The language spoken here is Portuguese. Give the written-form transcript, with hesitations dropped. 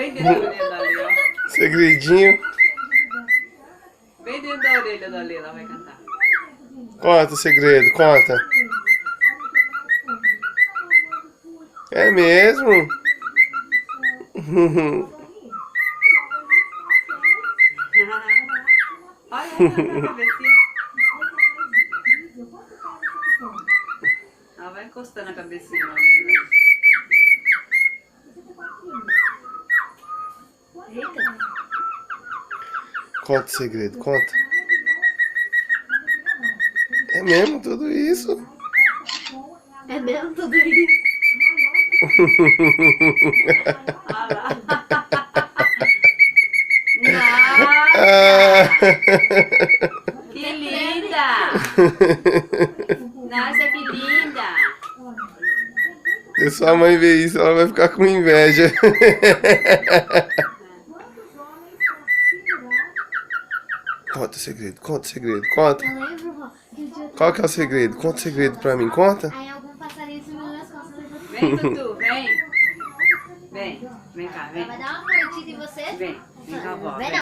Bem dentro da orelha da Lê, ó. Segredinho. Bem dentro da orelha da Lê, ela vai cantar. Conta o segredo, conta. É mesmo? Olha a cabecinha. Ela vai encostando a cabecinha na orelha. Eita. Conta o segredo, conta. É mesmo tudo isso? É mesmo tudo isso? Olha lá. Ah. Nossa! Que linda! Nossa, que linda! Se sua mãe ver isso, ela vai ficar com inveja. Conta o segredo, conta o segredo, conta. Eu lembro, vó, que o dia Qual que é o segredo? Conta o segredo pra mim, conta. aí algum passarinho sumiu nas costas da você. Vem, Tutu, vem! Vem, vem cá, vem. Vai dar uma mordida em você? Vem, vem cá, vó. Vem Vem.